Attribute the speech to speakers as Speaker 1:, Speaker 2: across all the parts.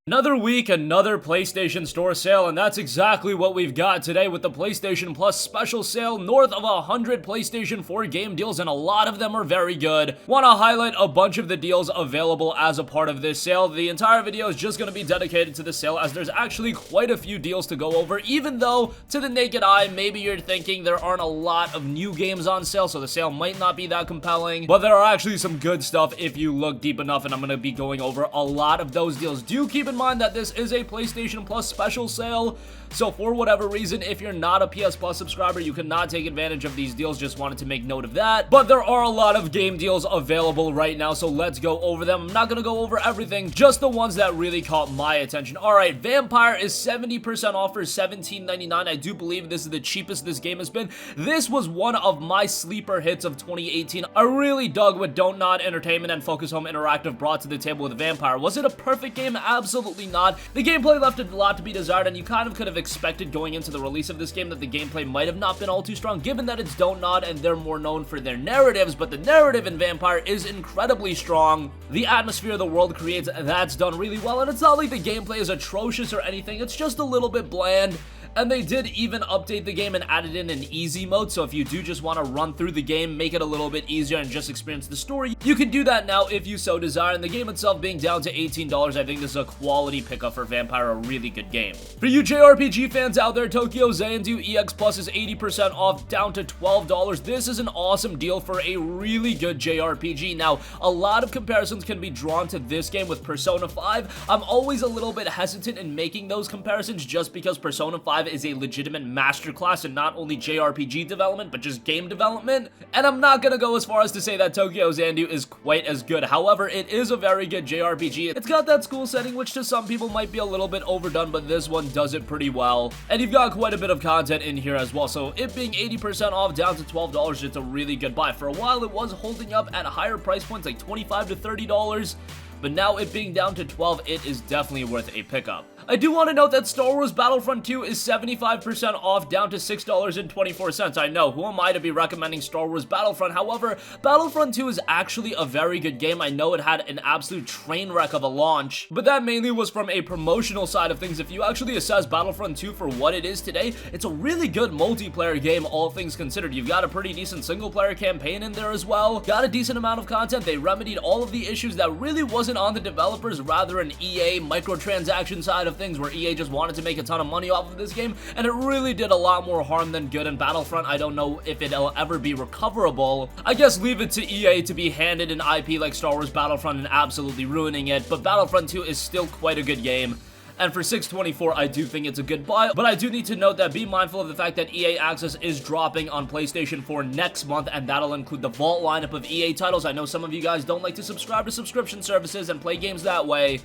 Speaker 1: Another week, another PlayStation Store sale, and that's exactly what we've got today with the PlayStation Plus special sale. North of 100 PlayStation 4 game deals, and a lot of them are very good. Want to highlight a bunch of the deals available as a part of this sale. The entire video is just going to be dedicated to the sale, as there's actually quite a few deals to go over, even though, to the naked eye, maybe you're thinking there aren't a lot of new games on sale, so the sale might not be that compelling, but there are actually some good stuff if you look deep enough, and I'm going to be going over a lot of those deals. Do keep in mind that this is a PlayStation Plus special sale, so for whatever reason, if you're not a PS Plus subscriber, you cannot take advantage of these deals. Just wanted to make note of that. But there are a lot of game deals available right now, so let's go over them. I'm not gonna go over everything, just the ones that really caught my attention. Alright, Vampyr is 70% off for $17.99. I do believe this is the cheapest this game has been. This was one of my sleeper hits of 2018. I really dug what Don't Nod Entertainment and Focus Home Interactive brought to the table with Vampyr. Was it a perfect game? Absolutely not. The gameplay left a lot to be desired, and you kind of could have expected going into the release of this game that the gameplay might have not been all too strong, given that it's Don't Nod and they're more known for their narratives, but the narrative in Vampyr is incredibly strong. The atmosphere the world creates, that's done really well, and it's not like the gameplay is atrocious or anything, it's just a little bit bland. And they did even update the game and added in an easy mode, so if you do just want to run through the game, make it a little bit easier and just experience the story, you can do that now if you so desire. And the game itself being down to $18, I think this is a quality pickup for Vampyr, a really good game. For you JRPG fans out there, Tokyo Xanadu EX Plus is 80% off, down to $12. This is an awesome deal for a really good JRPG. Now, a lot of comparisons can be drawn to this game with Persona 5. I'm always a little bit hesitant in making those comparisons just because Persona 5 is a legitimate masterclass in not only JRPG development, but just game development. And I'm not gonna go as far as to say that Tokyo Xanadu is quite as good. However, it is a very good JRPG. It's got that school setting, which to some people might be a little bit overdone, but this one does it pretty well. And you've got quite a bit of content in here as well, so it being 80% off down to $12, it's a really good buy. For a while, it was holding up at higher price points, like $25 to $30, but now it being down to $12, it is definitely worth a pickup. I do want to note that Star Wars Battlefront 2 is 75% off, down to $6.24. I know, who am I to be recommending Star Wars Battlefront? However, Battlefront 2 is actually a very good game. I know it had an absolute train wreck of a launch, but that mainly was from a promotional side of things. If you actually assess Battlefront 2 for what it is today, it's a really good multiplayer game, all things considered. You've got a pretty decent single-player campaign in there as well, got a decent amount of content. They remedied all of the issues that really wasn't on the developers, rather an EA microtransaction side of things, where EA just wanted to make a ton of money off of this game, and it really did a lot more harm than good. In Battlefront, I don't know if it'll ever be recoverable. I guess leave it to EA to be handed an IP like Star Wars Battlefront and absolutely ruining it, but Battlefront 2 is still quite a good game. And for $6.24, I do think it's a good buy, but I do need to note that be mindful of the fact that EA Access is dropping on PlayStation 4 next month, and that'll include the Vault lineup of EA titles. I know some of you guys don't like to subscribe to subscription services and play games that way,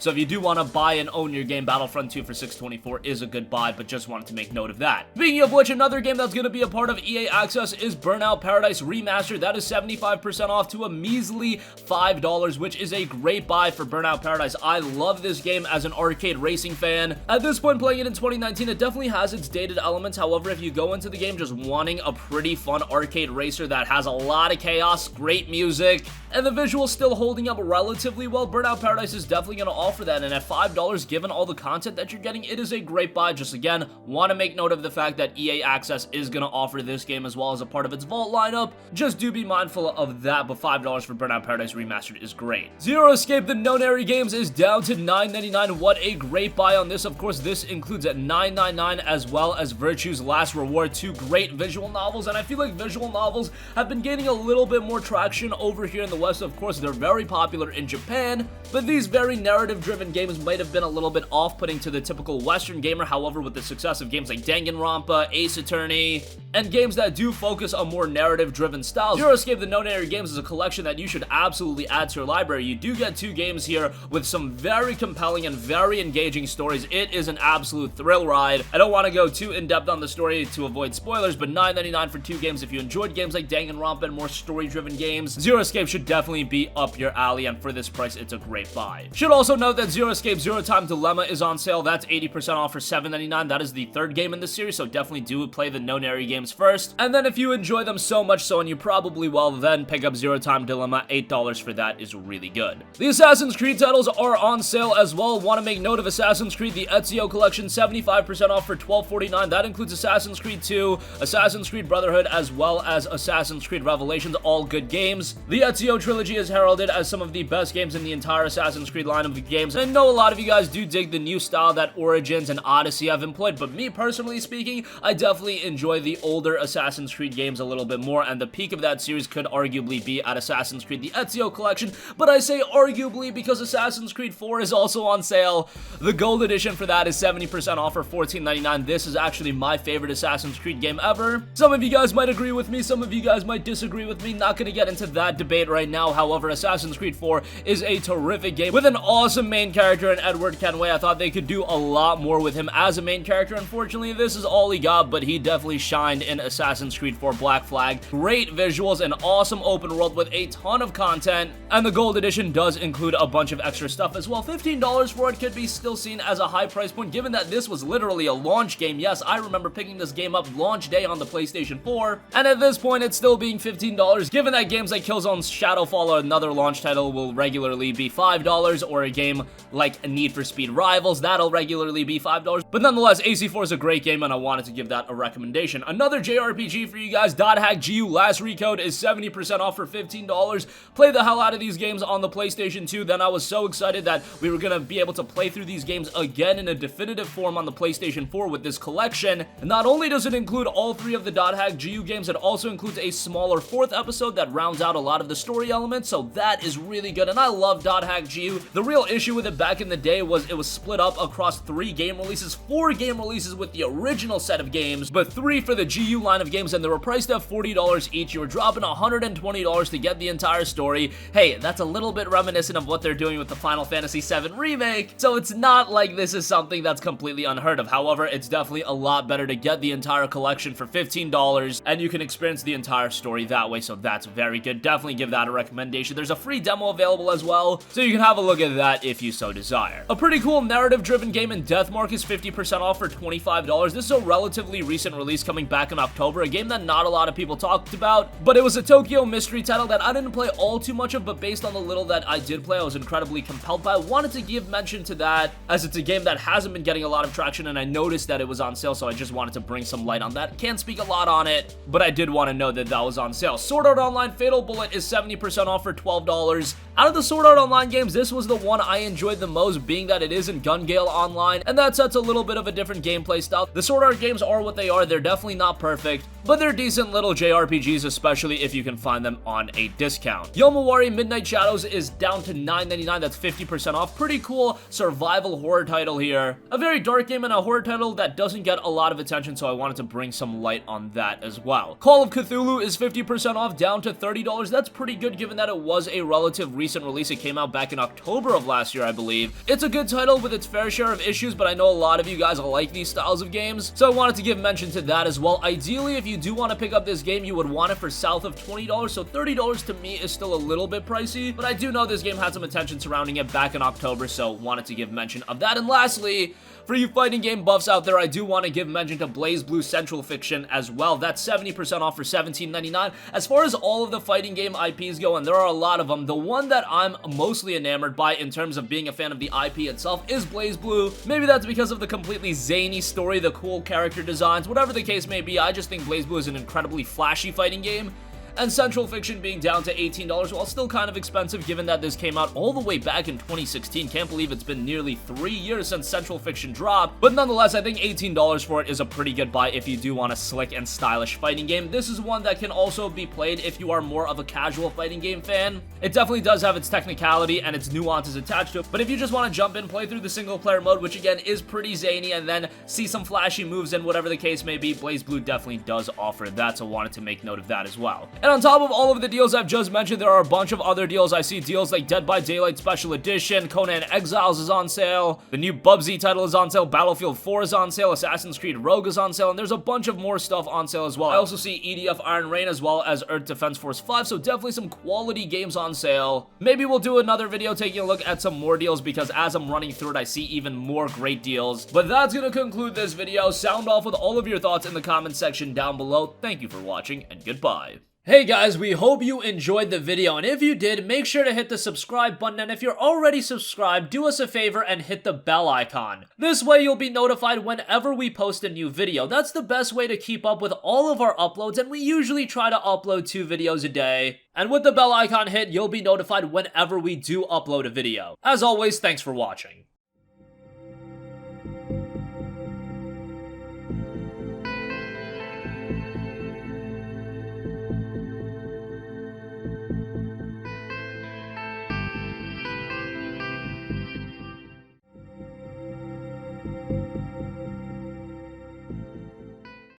Speaker 1: so if you do want to buy and own your game, Battlefront 2 for $6.24 is a good buy, but just wanted to make note of that. Speaking of which, another game that's going to be a part of EA Access is Burnout Paradise Remastered. That is 75% off to a measly $5, which is a great buy for Burnout Paradise. I love this game as an arcade racing fan. At this point, playing it in 2019, it definitely has its dated elements. However, if you go into the game just wanting a pretty fun arcade racer that has a lot of chaos, great music, and the visuals still holding up relatively well, Burnout Paradise is definitely going to offer that. And at $5, given all the content that you're getting, it is a great buy. Just again, want to make note of the fact that EA Access is going to offer this game as well as a part of its Vault lineup. Just do be mindful of that, but $5 for Burnout Paradise Remastered is great. Zero Escape the Nonary Games is down to $9.99. What a great buy on this. Of course, this includes at $9.99 as well as Virtue's Last Reward, two great visual novels, and I feel like visual novels have been gaining a little bit more traction over here in the West. Of course, they're very popular in Japan, but these very narrative-driven games might have been a little bit off-putting to the typical Western gamer. However, with the success of games like Danganronpa, Ace Attorney, and games that do focus on more narrative-driven styles, Zero Escape the Nonary Games is a collection that you should absolutely add to your library. You do get two games here with some very compelling and very engaging stories. It is an absolute thrill ride. I don't want to go too in-depth on the story to avoid spoilers, but $9.99 for two games. If you enjoyed games like Danganronpa and more story-driven games, Zero Escape should definitely be up your alley, and for this price, it's a great buy. Should also note note that Zero Escape Zero Time Dilemma is on sale. That's 80% off for $7.99. That is the third game in the series, so definitely do play the known area games first. And then if you enjoy them so much so, and you probably will, then pick up Zero Time Dilemma. $8 for that is really good. The Assassin's Creed titles are on sale as well. Want to make note of Assassin's Creed, the Ezio Collection, 75% off for $12.49. That includes Assassin's Creed 2, Assassin's Creed Brotherhood, as well as Assassin's Creed Revelations, all good games. The Ezio trilogy is heralded as some of the best games in the entire Assassin's Creed line of games. I know a lot of you guys do dig the new style that Origins and Odyssey have employed, but me personally speaking, I definitely enjoy the older Assassin's Creed games a little bit more, and the peak of that series could arguably be at Assassin's Creed, the Ezio Collection, but I say arguably because Assassin's Creed 4 is also on sale. The gold edition for that is 70% off for $14.99. This is actually my favorite Assassin's Creed game ever. Some of you guys might agree with me, some of you guys might disagree with me. Not gonna get into that debate right now. However, Assassin's Creed 4 is a terrific game with an awesome main character in Edward Kenway. I thought they could do a lot more with him as a main character. Unfortunately, this is all he got, but he definitely shined in Assassin's Creed 4 Black Flag. Great visuals, an awesome open world with a ton of content, and the gold edition does include a bunch of extra stuff as well. $15 for it could be still seen as a high price point given that this was literally a launch game. Yes, I remember picking this game up launch day on the PlayStation 4, and at this point it's still being $15 given that games like Killzone's Shadowfall or another launch title will regularly be $5, or a game like Need for Speed Rivals, that'll regularly be $5. But nonetheless, AC4 is a great game and I wanted to give that a recommendation. Another JRPG for you guys, .hack GU Last Recode is 70% off for $15. Play the hell out of these games on the PlayStation 2. Then I was so excited that we were going to be able to play through these games again in a definitive form on the PlayStation 4 with this collection. And not only does it include all three of the .hack GU games, it also includes a smaller fourth episode that rounds out a lot of the story elements, so that is really good, and I love .hack GU. The real issue with it back in the day was it was split up across 3 game releases, 4 game releases with the original set of games, but 3 for the GU line of games, and they were priced at $40 each. You were dropping $120 to get the entire story. Hey, that's a little bit reminiscent of what they're doing with the Final Fantasy VII Remake, so it's not like this is something that's completely unheard of. However, it's definitely a lot better to get the entire collection for $15, and you can experience the entire story that way, so that's very good. Definitely give that a recommendation. There's a free demo available as well, so you can have a look at that if you so desire. A pretty cool narrative-driven game in Deathmark is 50% off for $25. This is a relatively recent release coming back in October, a game that not a lot of people talked about, but it was a Tokyo mystery title that I didn't play all too much of, but based on the little that I did play, I was incredibly compelled by. I wanted to give mention to that, as it's a game that hasn't been getting a lot of traction, and I noticed that it was on sale, so I just wanted to bring some light on that. Can't speak a lot on it, but I did want to know that that was on sale. Sword Art Online Fatal Bullet is 70% off for $12. Out of the Sword Art Online games, this was the one I enjoyed the most, being that it is in Gun Gale Online, and that sets a little bit of a different gameplay style. The Sword Art games are what they are. They're definitely not perfect, but they're decent little JRPGs, especially if you can find them on a discount. Yomawari Midnight Shadows is down to $9.99. That's 50% off. Pretty cool survival horror title here. A very dark game and a horror title that doesn't get a lot of attention, so I wanted to bring some light on that as well. Call of Cthulhu is 50% off, down to $30. That's pretty good given that it was a relative recent release. It came out back in October of last year, I believe. It's a good title with its fair share of issues, but I know a lot of you guys like these styles of games, so I wanted to give mention to that as well. Ideally, if you do want to pick up this game, you would want it for south of $20, so $30 to me is still a little bit pricey, but I do know this game had some attention surrounding it back in October, so wanted to give mention of that. And lastly, for you fighting game buffs out there, I do want to give mention to BlazBlue Central Fiction as well. That's 70% off for $17.99. As far as all of the fighting game IPs go, and there are a lot of them, the one that I'm mostly enamored by in terms of being a fan of the IP itself is BlazBlue. Maybe that's because of the completely zany story, the cool character designs, whatever the case may be. I just think BlazBlue is an incredibly flashy fighting game. And Central Fiction being down to $18, while still kind of expensive given that this came out all the way back in 2016. Can't believe it's been nearly 3 years since Central Fiction dropped, but nonetheless, I think $18 for it is a pretty good buy if you do want a slick and stylish fighting game. This is one that can also be played if you are more of a casual fighting game fan. It definitely does have its technicality and its nuances attached to it, but if you just want to jump in, play through the single player mode, which again is pretty zany, and then see some flashy moves and whatever the case may be, BlazBlue definitely does offer that, so wanted to make note of that as well. And And on top of all of the deals I've just mentioned, there are a bunch of other deals. I see deals like Dead by Daylight Special Edition, Conan Exiles is on sale, the new Bubsy title is on sale, Battlefield 4 is on sale, Assassin's Creed Rogue is on sale, and there's a bunch of more stuff on sale as well. I also see EDF Iron Rain as well as Earth Defense Force 5, so definitely some quality games on sale. Maybe we'll do another video taking a look at some more deals, because as I'm running through it, I see even more great deals. But that's gonna conclude this video. Sound off with all of your thoughts in the comment section down below. Thank you for watching, and goodbye. Hey guys, we hope you enjoyed the video, and if you did, make sure to hit the subscribe button, and if you're already subscribed, do us a favor and hit the bell icon. This way you'll be notified whenever we post a new video. That's the best way to keep up with all of our uploads, and we usually try to upload 2 videos a day. And with the bell icon hit, you'll be notified whenever we do upload a video. As always, thanks for watching.